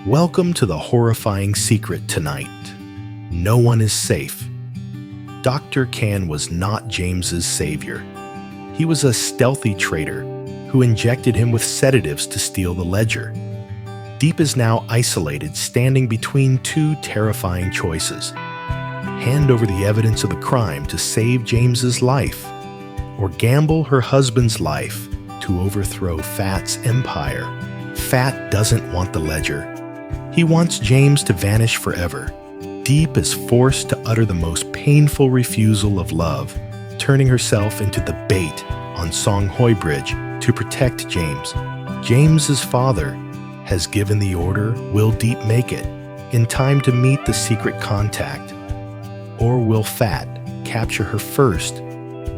Welcome to the horrifying secret tonight. No one is safe. Dr. Can was not James's savior. He was a stealthy traitor who injected him with sedatives to steal the ledger. Diep is now isolated, standing between two terrifying choices. Hand over the evidence of the crime to save James's life, or gamble her husband's life to overthrow Fat's empire. Fat doesn't want the ledger. He wants James to vanish forever. Diep is forced to utter the most painful refusal of love, turning herself into the bait on Song Hoi Bridge to protect James. James's father has given the order. Will Diep make it in time to meet the secret contact? Or will Fat capture her first,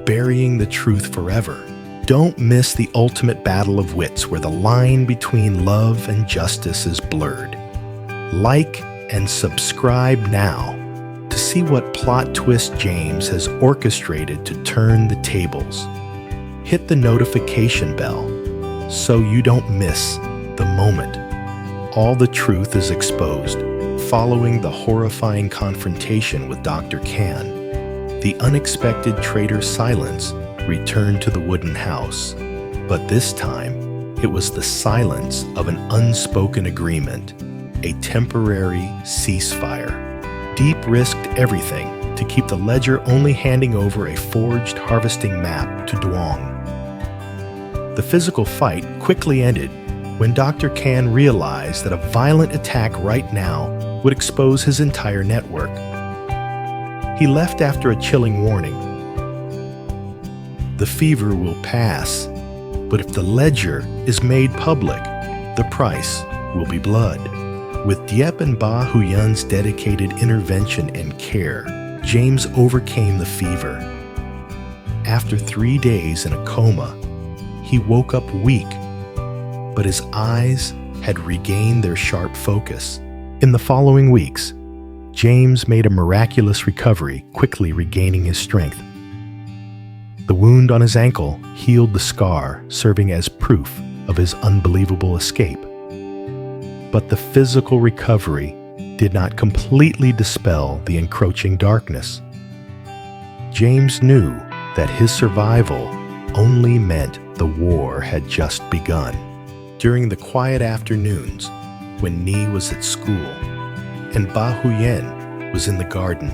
burying the truth forever? Don't miss the ultimate battle of wits where the line between love and justice is blurred. Like and subscribe now to see what plot twist James has orchestrated to turn the tables. Hit the notification bell so you don't miss the moment all the truth is exposed. Following the horrifying confrontation with Dr. Can, the unexpected traitor's silence returned to the wooden house. But this time, it was the silence of an unspoken agreement, a temporary ceasefire. Diep risked everything to keep the ledger, only handing over a forged harvesting map to Duong. The physical fight quickly ended when Dr. Can realized that a violent attack right now would expose his entire network. He left after a chilling warning. The fever will pass, but if the ledger is made public, the price will be blood. With Diep and Ba Huyan's dedicated intervention and care, James overcame the fever. After 3 days in a coma, he woke up weak, but his eyes had regained their sharp focus. In the following weeks, James made a miraculous recovery, quickly regaining his strength. The wound on his ankle healed the scar, serving as proof of his unbelievable escape. But the physical recovery did not completely dispel the encroaching darkness. James knew that his survival only meant the war had just begun. During the quiet afternoons, when Ni was at school and Ba Huyan was in the garden,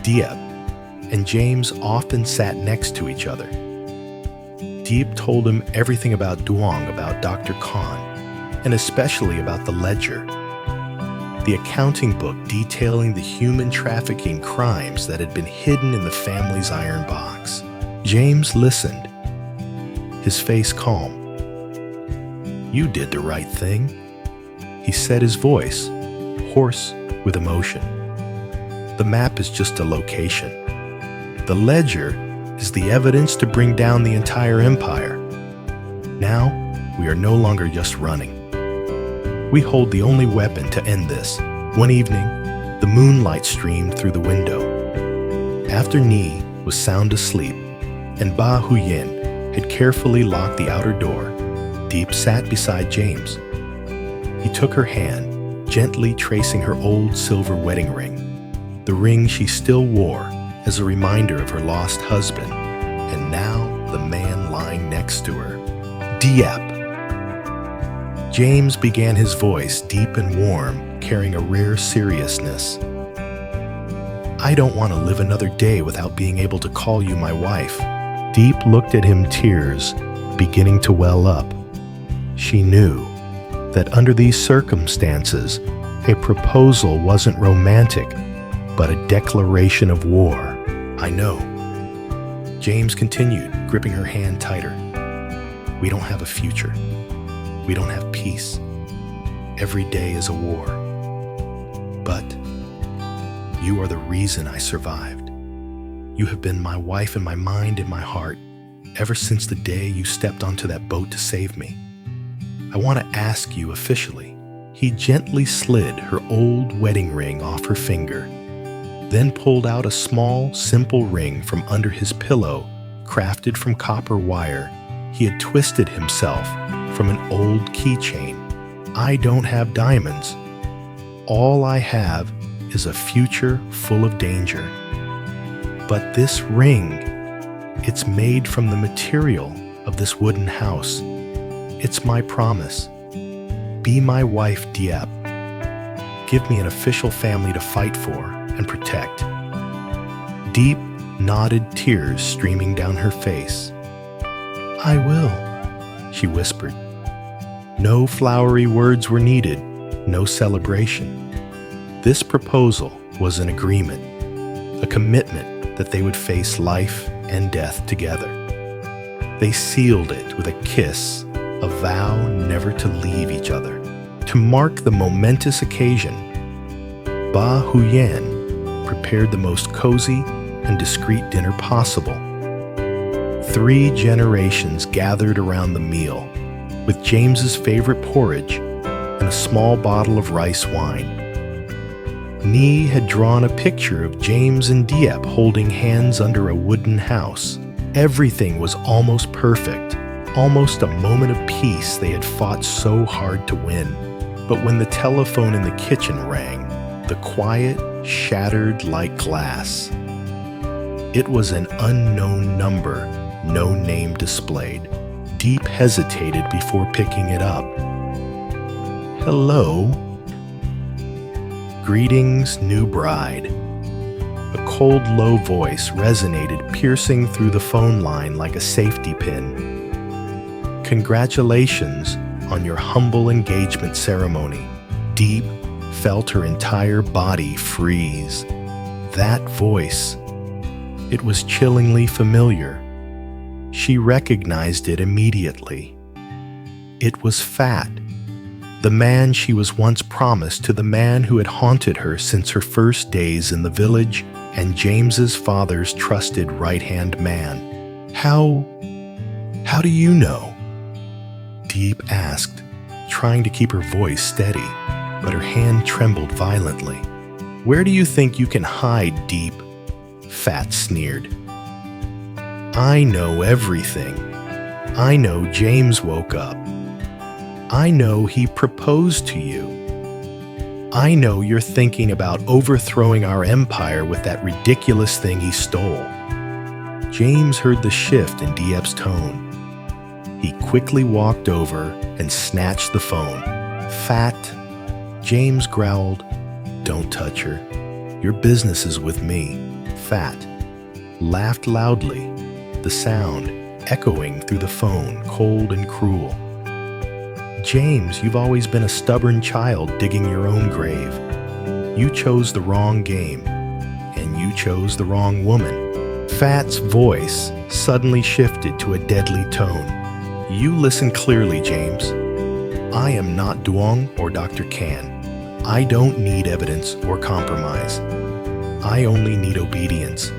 Diep and James often sat next to each other. Diep told him everything about Duong, about Dr. Khan, and especially about the ledger, the accounting book detailing the human trafficking crimes that had been hidden in the family's iron box. James listened, his face calm. "You did the right thing," he said, his voice hoarse with emotion. "The map is just a location. The ledger is the evidence to bring down the entire empire. Now, we are no longer just running. We hold the only weapon to end this." One evening, the moonlight streamed through the window. After Ni was sound asleep and Ba Huyan had carefully locked the outer door, Diep sat beside James. He took her hand, gently tracing her old silver wedding ring, the ring she still wore as a reminder of her lost husband, and now the man lying next to her. "Diep." James began, his voice deep and warm, carrying a rare seriousness. "I don't want to live another day without being able to call you my wife." Diep looked at him, tears beginning to well up. She knew that under these circumstances, a proposal wasn't romantic, but a declaration of war. "I know," James continued, gripping her hand tighter. "We don't have a future. We don't have peace. Every day is a war. But you are the reason I survived. You have been my wife in my mind and my heart ever since the day you stepped onto that boat to save me. I want to ask you officially." He gently slid her old wedding ring off her finger, then pulled out a small, simple ring from under his pillow, crafted from copper wire he had twisted himself from an old keychain. "I don't have diamonds, all I have is a future full of danger. But this ring, it's made from the material of this wooden house. It's my promise. Be my wife, Diep. Give me an official family to fight for and protect. Deep, knotted tears streaming down her face. I will, she whispered. No flowery words were needed, no celebration. This proposal was an agreement, a commitment that they would face life and death together. They sealed it with a kiss, a vow never to leave each other. To mark the momentous occasion, Ba Huyan prepared the most cozy and discreet dinner possible. 3 generations gathered around the meal, with James's favorite porridge and a small bottle of rice wine. Nee had drawn a picture of James and Diep holding hands under a wooden house. Everything was almost perfect, almost a moment of peace they had fought so hard to win. But when the telephone in the kitchen rang, the quiet shattered like glass. It was an unknown number, no name displayed. Deep hesitated before picking it up. Hello? Greetings, new bride. A cold, low voice resonated, piercing through the phone line like a safety pin. Congratulations on your humble engagement ceremony. Deep felt her entire body freeze. That voice, it was chillingly familiar. She recognized it immediately. It was Fat, the man she was once promised to the man who had haunted her since her first days in the village and James's father's trusted right-hand man. How do you know? Deep asked, trying to keep her voice steady, but her hand trembled violently. Where do you think you can hide, Deep? Fat sneered. I know everything. I know James woke up. I know he proposed to you. I know you're thinking about overthrowing our empire with that ridiculous thing he stole. James heard the shift in Diep's tone. He quickly walked over and snatched the phone. Fat, James growled, don't touch her. Your business is with me. Fat laughed loudly, the sound echoing through the phone, cold and cruel. James, you've always been a stubborn child digging your own grave. You chose the wrong game, and you chose the wrong woman. Fat's voice suddenly shifted to a deadly tone. You listen clearly, James. I am not Duong or Dr. Kan. I don't need evidence or compromise. I only need obedience.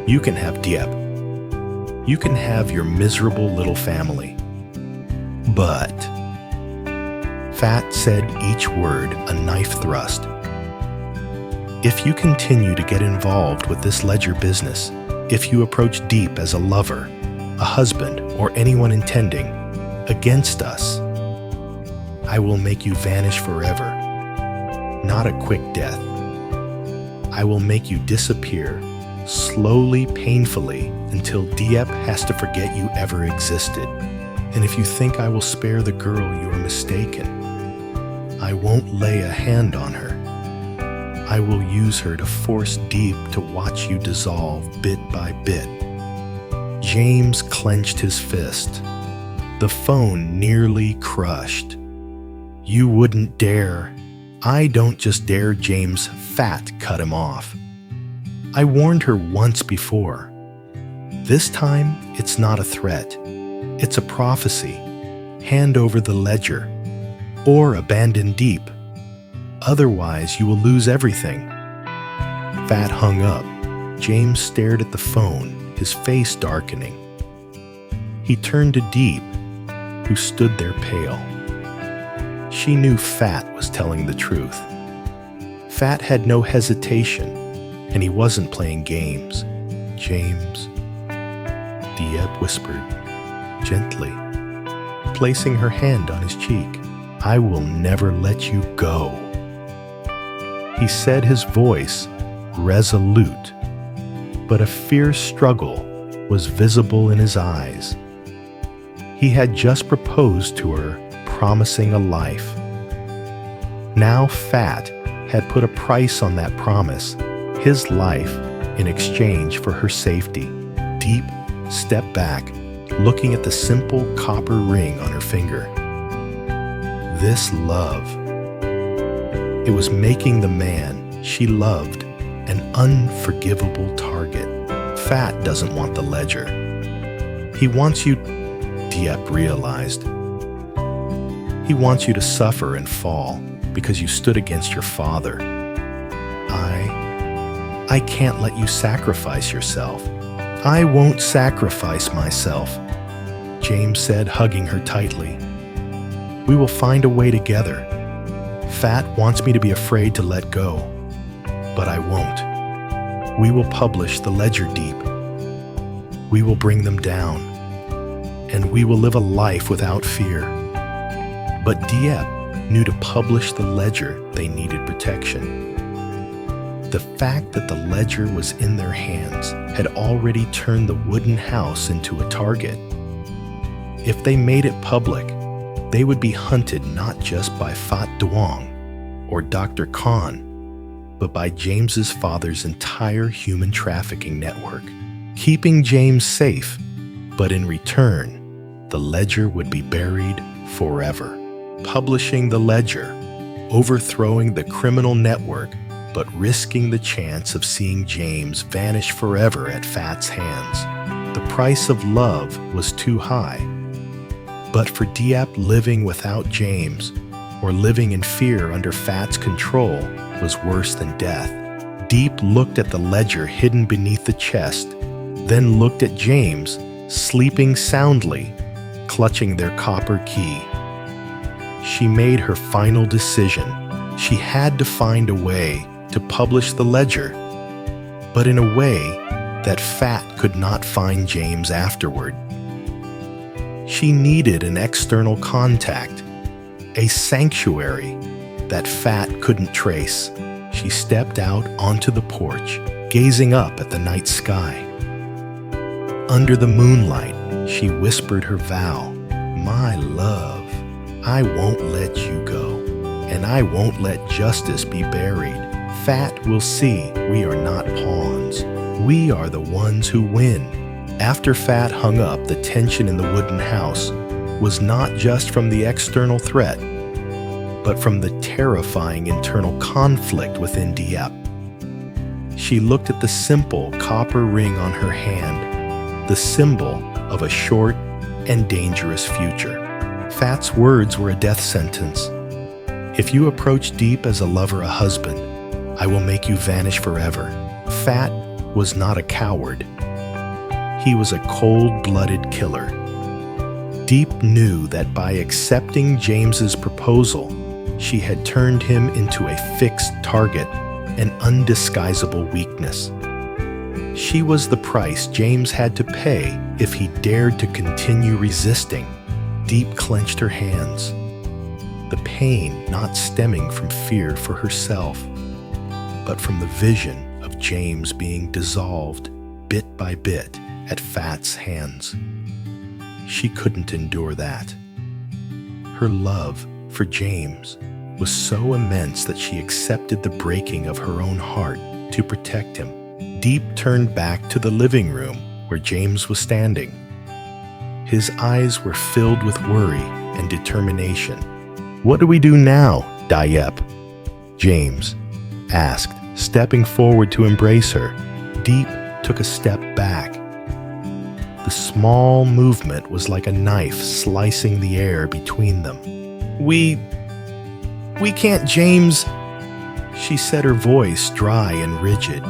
You can have Diep. You can have your miserable little family. But Fat said each word a knife thrust. If you continue to get involved with this ledger business, if you approach Deep as a lover, a husband, or anyone intending against us, I will make you vanish forever. Not a quick death. I will make you disappear, slowly, painfully, until Diep has to forget you ever existed. And if you think I will spare the girl, you are mistaken. I won't lay a hand on her. I will use her to force Deep to watch you dissolve bit by bit. James clenched his fist. The phone nearly crushed. You wouldn't dare. I don't just dare, James. Fat cut him off. I warned her once before. This time, it's not a threat. It's a prophecy. Hand over the ledger, or abandon Deep. Otherwise, you will lose everything. Fat hung up. James stared at the phone, his face darkening. He turned to Deep, who stood there pale. She knew Fat was telling the truth. Fat had no hesitation, and he wasn't playing games. James, Diep whispered, gently, placing her hand on his cheek. I will never let you go. He said his voice resolute, but a fierce struggle was visible in his eyes. He had just proposed to her, promising a life. Now Fat had put a price on that promise, his life, in exchange for her safety. Diep stepped back, looking at the simple copper ring on her finger. This love. It was making the man she loved an unforgivable target. Fat doesn't want the ledger. He wants you, Diep realized. He wants you to suffer and fall because you stood against your father. I can't let you sacrifice yourself. I won't sacrifice myself, James said, hugging her tightly. We will find a way together. Fat wants me to be afraid to let go, but I won't. We will publish the ledger, Diep. We will bring them down, and we will live a life without fear. But Diep knew to publish the ledger they needed protection. The fact that the ledger was in their hands had already turned the wooden house into a target. If they made it public, they would be hunted not just by Phat Duong or Dr. Khan, but by James's father's entire human trafficking network, keeping James safe, but in return, the ledger would be buried forever. Publishing the ledger, overthrowing the criminal network, but risking the chance of seeing James vanish forever at Fat's hands. The price of love was too high. But for Diep, living without James, or living in fear under Fat's control, was worse than death. Diep looked at the ledger hidden beneath the chest, then looked at James, sleeping soundly, clutching their copper key. She made her final decision. She had to find a way to publish the ledger, but in a way that Fat could not find James afterward. She needed an external contact, a sanctuary that Fat couldn't trace. She stepped out onto the porch, gazing up at the night sky. Under the moonlight, she whispered her vow, "My love, I won't let you go, and I won't let justice be buried. Fat will see we are not pawns. We are the ones who win." After Fat hung up, the tension in the wooden house was not just from the external threat, but from the terrifying internal conflict within Diep. She looked at the simple copper ring on her hand, the symbol of a short and dangerous future. Fat's words were a death sentence. "If you approach Diep as a lover, a husband, I will make you vanish forever." Fat was not a coward. He was a cold-blooded killer. Diep knew that by accepting James's proposal, she had turned him into a fixed target, an undisguisable weakness. She was the price James had to pay if he dared to continue resisting. Diep clenched her hands, the pain not stemming from fear for herself, but from the vision of James being dissolved bit by bit at Fat's hands. She couldn't endure that. Her love for James was so immense that she accepted the breaking of her own heart to protect him. Diep turned back to the living room where James was standing. His eyes were filled with worry and determination. "What do we do now, Diep?" James asked, stepping forward to embrace her. Diep took a step back. The small movement was like a knife slicing the air between them. We can't, James," she said, her voice dry and rigid.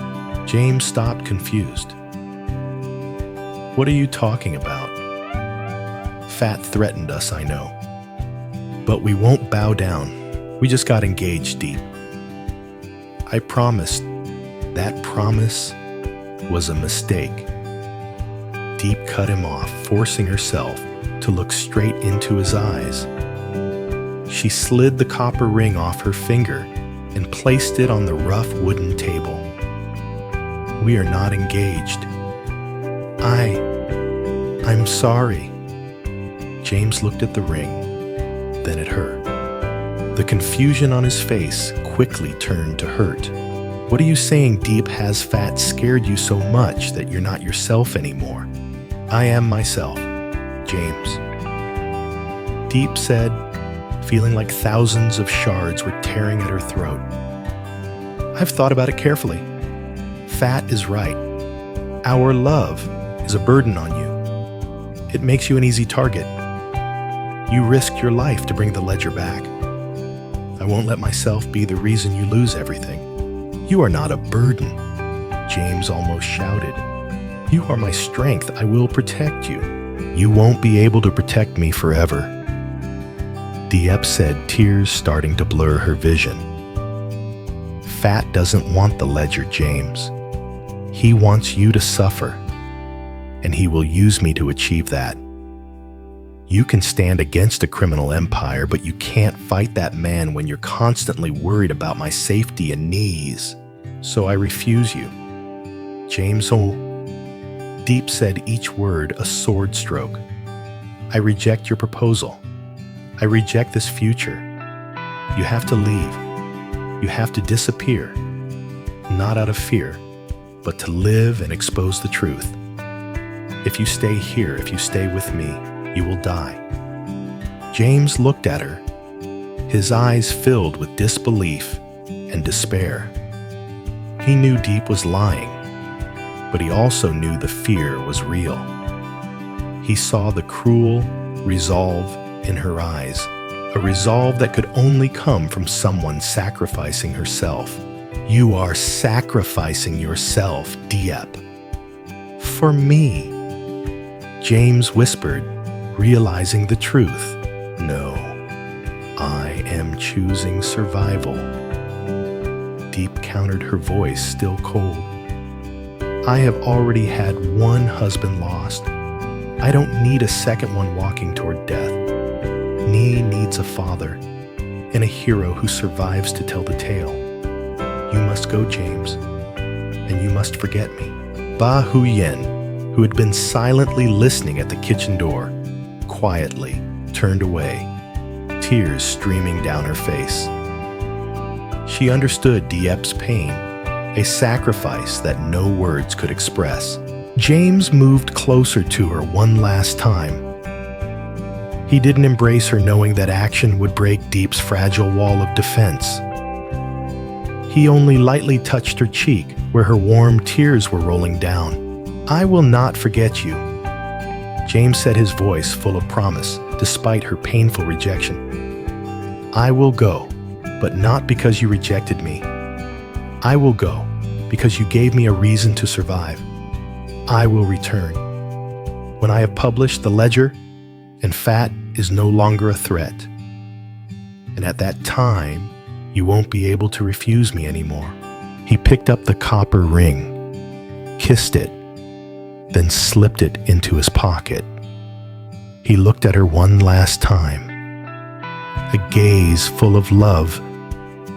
James stopped, confused. "What are you talking about? Fat threatened us, I know. But we won't bow down. We just got engaged, Diep. I promised. That promise was a mistake." Diep cut him off, forcing herself to look straight into his eyes. She slid the copper ring off her finger and placed it on the rough wooden table. "We are not engaged." I'm sorry." James looked at the ring, then at her. The confusion on his face quickly turned to hurt. "What are you saying, Diep? Has fat scared you so much that you're not yourself anymore?" "I am myself, James," Diep said, feeling like thousands of shards were tearing at her throat. "I've thought about it carefully. Fat is right. Our love is a burden on you. It makes you an easy target. You risked your life to bring the ledger back. I won't let myself be the reason you lose everything." "You are not a burden," James almost shouted. "You are my strength. I will protect you." "You won't be able to protect me forever," Diep said, tears starting to blur her vision. "Fat doesn't want the ledger, James. He wants you to suffer, and he will use me to achieve that. You can stand against a criminal empire, but you can't fight that man when you're constantly worried about my safety and needs. So I refuse you." "James, Diep said, each word a sword stroke. "I reject your proposal. I reject this future. You have to leave. You have to disappear. Not out of fear, but to live and expose the truth. If you stay here, if you stay with me, you will die." James looked at her, his eyes filled with disbelief and despair. He knew Diep was lying, but he also knew the fear was real. He saw the cruel resolve in her eyes, a resolve that could only come from someone sacrificing herself. "You are sacrificing yourself, Diep." "For me," James whispered, realizing the truth. "No, I am choosing survival." Diep countered, her voice still cold. "I have already had one husband lost. I don't need a second one walking toward death. Nee needs a father and a hero who survives to tell the tale. You must go, James, and you must forget me." Ba Huyen, who had been silently listening at the kitchen door, quietly turned away, tears streaming down her face. She understood Diep's pain, a sacrifice that no words could express. James moved closer to her one last time. He didn't embrace her knowing that action would break Diep's fragile wall of defense. He only lightly touched her cheek where her warm tears were rolling down. "I will not forget you," James said, his voice full of promise, despite her painful rejection. "I will go, but not because you rejected me. I will go because you gave me a reason to survive. I will return when I have published the ledger and fat is no longer a threat. And at that time, you won't be able to refuse me anymore." He picked up the copper ring, kissed it, then slipped it into his pocket. He looked at her one last time, a gaze full of love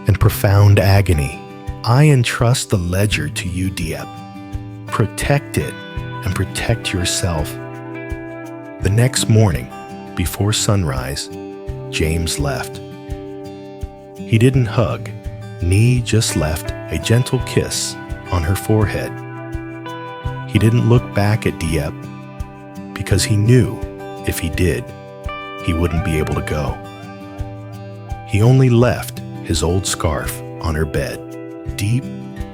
and profound agony. "I entrust the ledger to you, Diep. Protect it and protect yourself." The next morning, before sunrise, James left. He didn't hug. Nee just left a gentle kiss on her forehead. He didn't look back at Diep because he knew if he did, he wouldn't be able to go. He only left his old scarf on her bed. Diep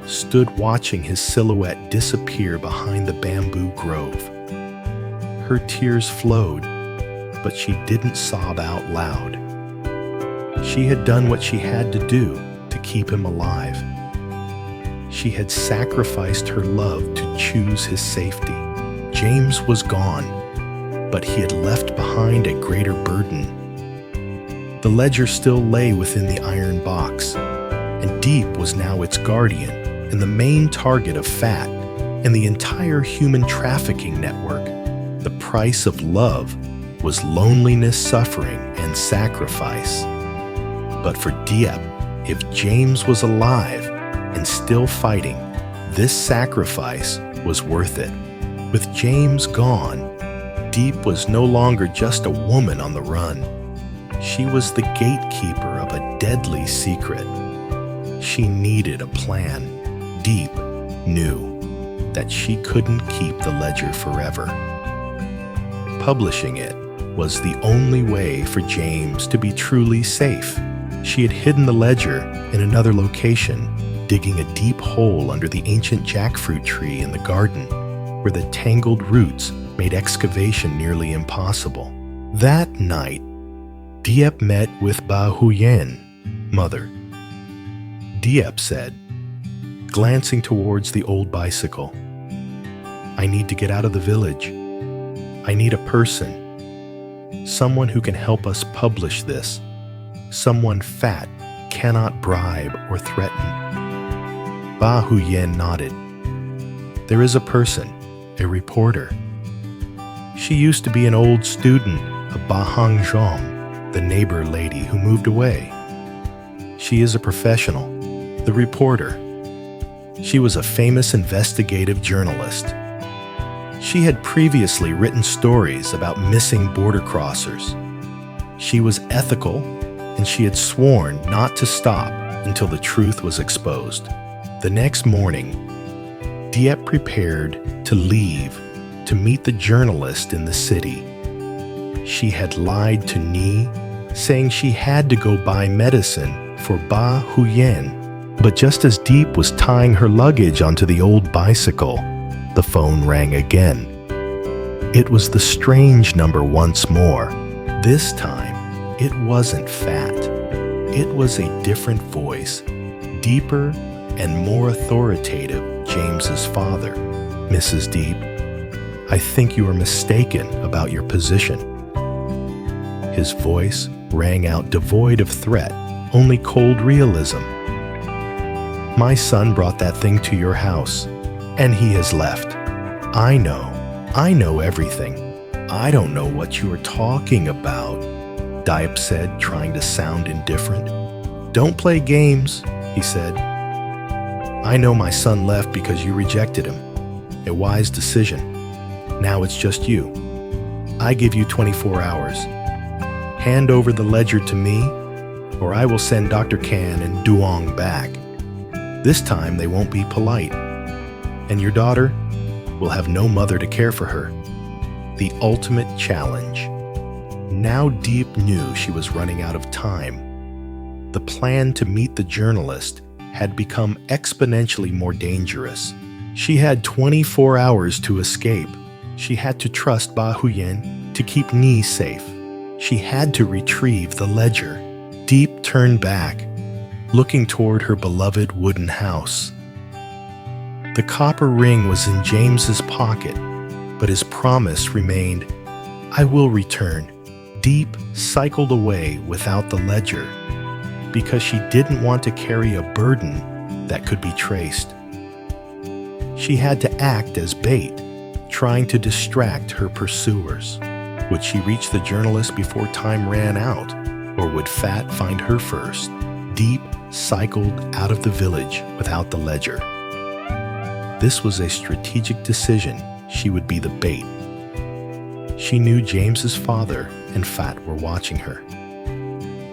stood watching his silhouette disappear behind the bamboo grove. Her tears flowed, but she didn't sob out loud. She had done what she had to do to keep him alive. She had sacrificed her love to choose his safety. James was gone, but he had left behind a greater burden. The ledger still lay within the iron box, and Diep was now its guardian and the main target of fat and the entire human trafficking network. The price of love was loneliness, suffering, and sacrifice. But for Diep, If James was alive and still fighting, this sacrifice was worth it. With James gone, Diep was no longer just a woman on the run. She was the gatekeeper of a deadly secret. She needed a plan. Diep knew that she couldn't keep the ledger forever. Publishing it was the only way for James to be truly safe. She had hidden the ledger in another location, digging a deep hole under the ancient jackfruit tree in the garden, where the tangled roots made excavation nearly impossible. That night, Diep met with Ba Huyen, mother. Diep said, glancing towards the old bicycle, "I need to get out of the village. I need a person, someone who can help us publish this, someone Fat cannot bribe or threaten." Ba Huyen nodded. "There is a person, a reporter. She used to be an old student of Ba Hang Zhom, the neighbor lady who moved away. She is a professional, the reporter. She was a famous investigative journalist. She had previously written stories about missing border crossers. She was ethical, and she had sworn not to stop until the truth was exposed." The next morning, Diep prepared to leave to meet the journalist in the city. She had lied to Ni, saying she had to go buy medicine for Ba Huyen. But just as Diep was tying her luggage onto the old bicycle, the phone rang again. It was the strange number once more. This time, it wasn't Fat. It was a different voice, deeper and more authoritative, James's father. "Mrs. Diep, I think you are mistaken about your position." His voice rang out devoid of threat, only cold realism. "My son brought that thing to your house, and he has left. I know everything. I don't know what you are talking about," Diep said, trying to sound indifferent. "Don't play games," he said. "I know my son left because you rejected him. A wise decision. Now it's just you. I give you 24 hours. Hand over the ledger to me, or I will send Dr. Kan and Duong back. This time they won't be polite. And your daughter will have no mother to care for her." The ultimate challenge. Now Diep knew she was running out of time. The plan to meet the journalist had become exponentially more dangerous. She had 24 hours to escape. She had to trust Ba Huyen to keep Ni safe. She had to retrieve the ledger. Diep turned back, looking toward her beloved wooden house. The copper ring was in James's pocket, but his promise remained, "I will return." Diep cycled away without the ledger because she didn't want to carry a burden that could be traced. She had to act as bait, trying to distract her pursuers. Would she reach the journalist before time ran out, or would Fat find her first? Diep cycled out of the village without the ledger. This was a strategic decision. She would be the bait. She knew James's father and Fat were watching her.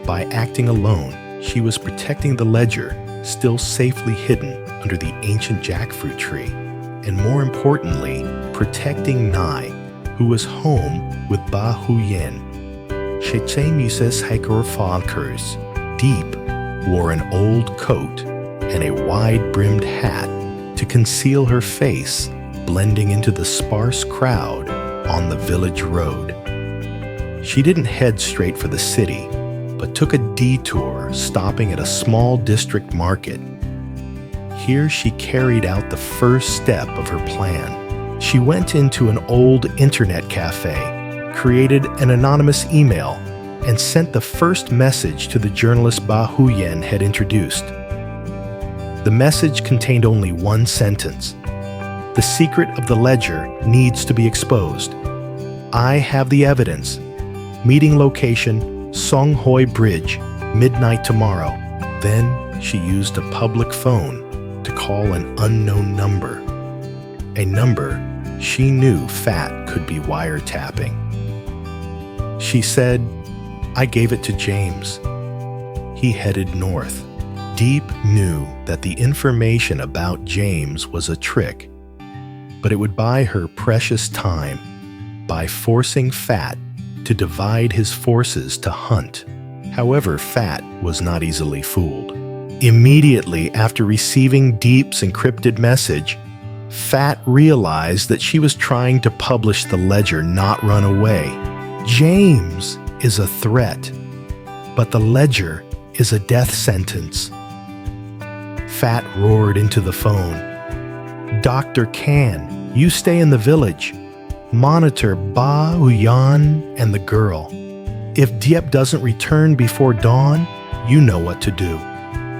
By acting alone, she was protecting the ledger, still safely hidden under the ancient jackfruit tree, and more importantly, protecting Nai, who was home with Ba Huyen. Shechemuses Hekor Falkers. Diep wore an old coat and a wide-brimmed hat to conceal her face, blending into the sparse crowd on the village road. She didn't head straight for the city, but took a detour, stopping at a small district market. Here she carried out the first step of her plan. She went into an old internet cafe, created an anonymous email, and sent the first message to the journalist Ba Huyen had introduced. The message contained only one sentence. "The secret of the ledger needs to be exposed. I have the evidence. Meeting location, Songhoi Bridge, midnight tomorrow. Then she used a public phone to call an unknown number, a number she knew Fat could be wiretapping. She said, "I gave it to James." He headed north. Diep knew that the information about James was a trick, but it would buy her precious time by forcing Fat to divide his forces to hunt. However, Fat was not easily fooled. Immediately after receiving Diep's encrypted message, Fat realized that she was trying to publish the ledger, not run away. James is a threat, but the ledger is a death sentence. Fat roared into the phone. "Dr. Can, you stay in the village. Monitor Ba, Huyan, and the girl. If Diep doesn't return before dawn, you know what to do.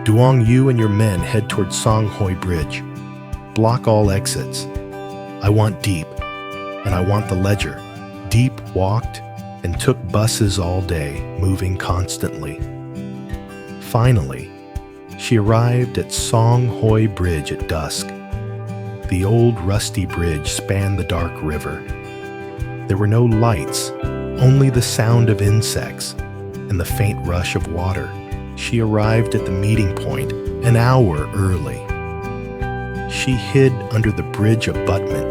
Duong, you and your men head toward Songhoi Bridge. Block all exits. I want Diep, and I want the ledger." Diep walked and took buses all day, moving constantly. Finally, she arrived at Songhoi Bridge at dusk. The old rusty bridge spanned the dark river. There were no lights, only the sound of insects and the faint rush of water. She arrived at the meeting point an hour early. She hid under the bridge abutment,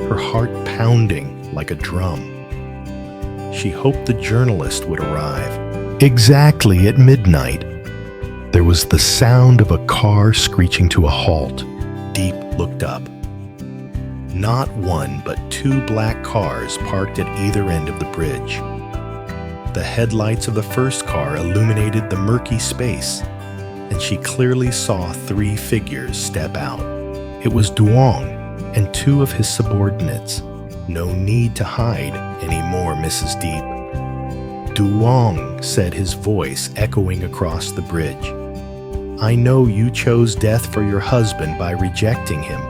her heart pounding like a drum. She hoped the journalist would arrive. Exactly at midnight, there was the sound of a car screeching to a halt. Diep looked up. Not one, but two black cars parked at either end of the bridge. The headlights of the first car illuminated the murky space, and she clearly saw three figures step out. It was Duong and two of his subordinates. "No need to hide anymore, Mrs. Diep." "Duong," said his voice echoing across the bridge. "I know you chose death for your husband by rejecting him,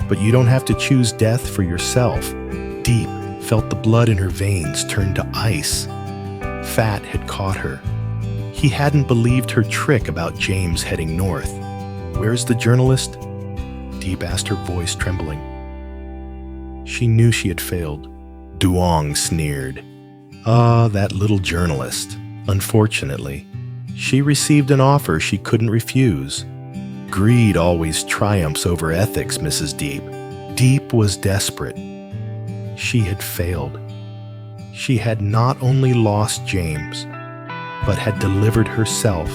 but you don't have to choose death for yourself." Diep felt the blood in her veins turn to ice. Fat had caught her. He hadn't believed her trick about James heading north. "Where's the journalist?" Diep asked, her voice trembling. She knew she had failed. Duong sneered. "Ah, that little journalist. Unfortunately, she received an offer she couldn't refuse. Greed always triumphs over ethics, Mrs. Diep." Diep was desperate. She had failed. She had not only lost James, but had delivered herself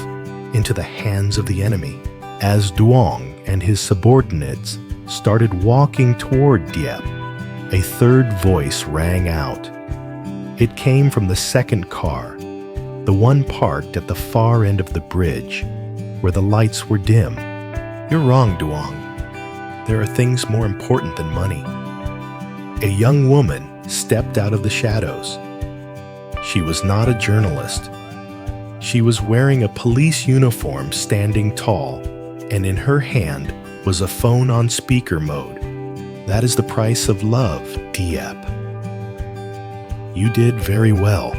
into the hands of the enemy. As Duong and his subordinates started walking toward Diep, a third voice rang out. It came from the second car, the one parked at the far end of the bridge, where the lights were dim. "You're wrong, Duong. There are things more important than money." A young woman stepped out of the shadows. She was not a journalist. She was wearing a police uniform, standing tall, and in her hand was a phone on speaker mode. "That is the price of love, Diep. You did very well."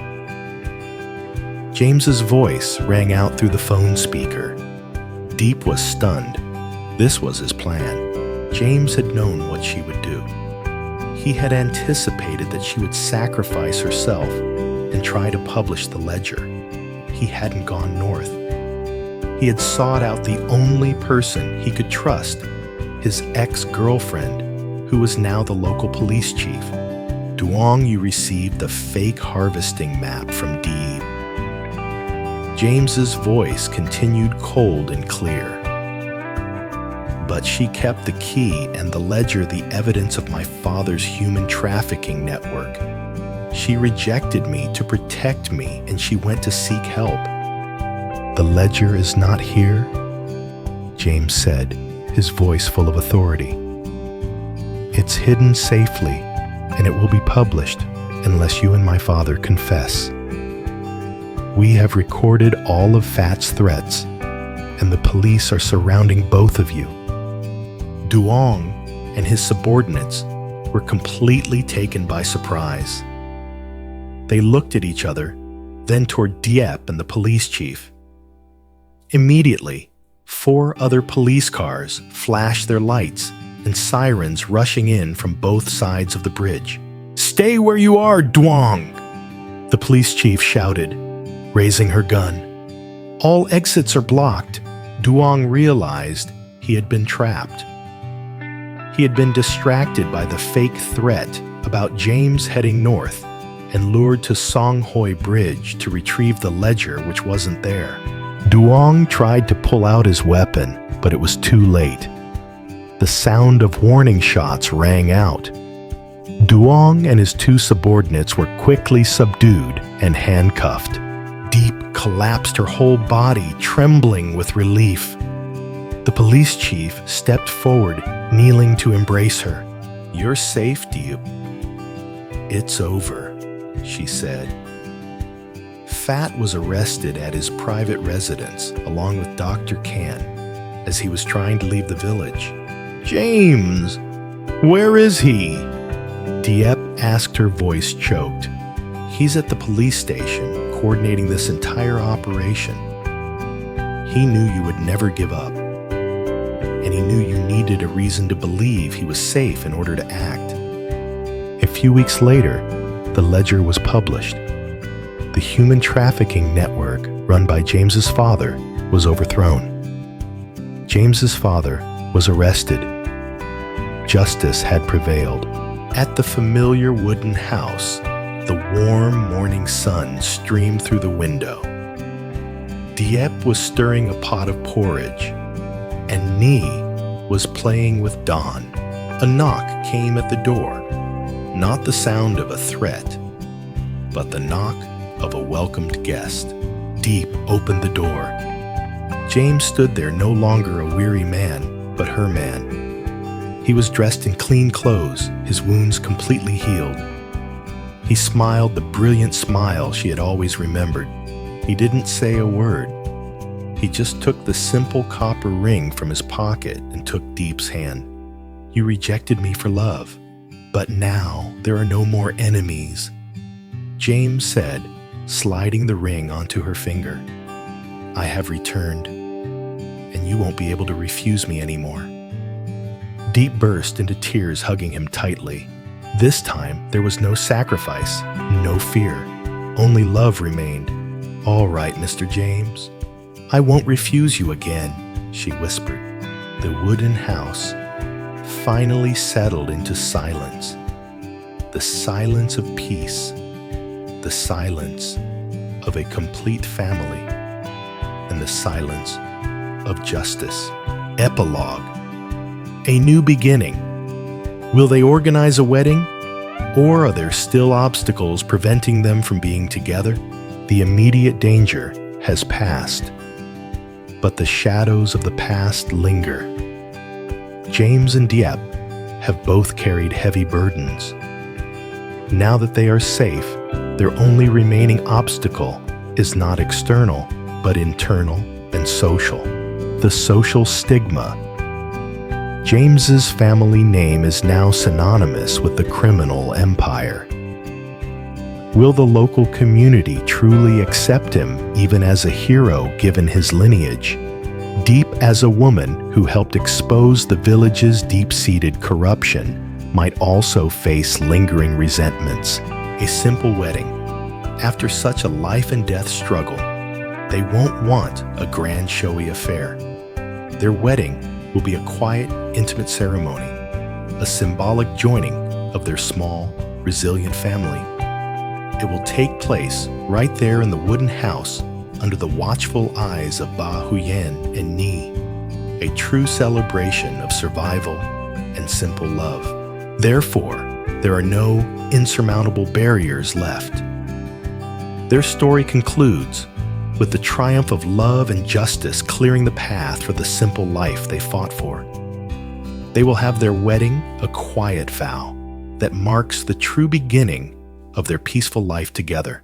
James's voice rang out through the phone speaker. Diep was stunned. This was his plan. James had known what she would do. He had anticipated that she would sacrifice herself and try to publish the ledger. He hadn't gone north. He had sought out the only person he could trust, his ex-girlfriend, who was now the local police chief. "Duong, you received the fake harvesting map from Diep." James's voice continued cold and clear. "But she kept the key and the ledger, the evidence of my father's human trafficking network. She rejected me to protect me, and she went to seek help." "The ledger is not here," James said, his voice full of authority. "It's hidden safely, and it will be published unless you and my father confess. We have recorded all of Fat's threats, and the police are surrounding both of you." Duong and his subordinates were completely taken by surprise. They looked at each other, then toward Diep and the police chief. Immediately, 4 other police cars flashed their lights and sirens rushing in from both sides of the bridge. "Stay where you are, Duong!" the police chief shouted, raising her gun. "All exits are blocked." Duong realized he had been trapped. He had been distracted by the fake threat about James heading north and lured to Songhoi Bridge to retrieve the ledger which wasn't there. Duong tried to pull out his weapon, but it was too late. The sound of warning shots rang out. Duong and his 2 subordinates were quickly subdued and handcuffed. Diep collapsed her whole body, trembling with relief. The police chief stepped forward, kneeling to embrace her. "You're safe, Diep." "It's over," she said. Fat was arrested at his private residence along with Dr. Can as he was trying to leave the village. "James, where is he?" Diep asked, her voice choked. "He's at the police station, coordinating this entire operation. He knew you would never give up, and he knew you needed a reason to believe he was safe in order to act." A few weeks later, the ledger was published. The human trafficking network run by James's father was overthrown. James's father was arrested. Justice had prevailed. At the familiar wooden house, the warm morning sun streamed through the window. Diep was stirring a pot of porridge, and Nee was playing with Don. A knock came at the door, not the sound of a threat, but the knock of a welcomed guest. Diep opened the door. James stood there, no longer a weary man, but her man. He was dressed in clean clothes, his wounds completely healed. He smiled the brilliant smile she had always remembered. He didn't say a word. He just took the simple copper ring from his pocket and took Diep's hand. "You rejected me for love, but now there are no more enemies," James said, sliding the ring onto her finger. "I have returned, and you won't be able to refuse me anymore." Diep burst into tears, hugging him tightly. This time, there was no sacrifice, no fear. Only love remained. "All right, Mr. James. I won't refuse you again," she whispered. The wooden house finally settled into silence. The silence of peace. The silence of a complete family. And the silence of justice. Epilogue. A new beginning. Will they organize a wedding? Or are there still obstacles preventing them from being together? The immediate danger has passed, but the shadows of the past linger. James and Diep have both carried heavy burdens. Now that they are safe, their only remaining obstacle is not external, but internal and social. The social stigma. James's family name is now synonymous with the criminal empire. Will the local community truly accept him even as a hero given his lineage? Diep, as a woman who helped expose the village's deep-seated corruption, might also face lingering resentments. A simple wedding. After such a life and death struggle, they won't want a grand showy affair. Their wedding will be a quiet, intimate ceremony, a symbolic joining of their small, resilient family. It will take place right there in the wooden house under the watchful eyes of Ba Huyen and Nee, a true celebration of survival and simple love. Therefore, there are no insurmountable barriers left. Their story concludes with the triumph of love and justice clearing the path for the simple life they fought for. They will have their wedding a quiet vow that marks the true beginning of their peaceful life together.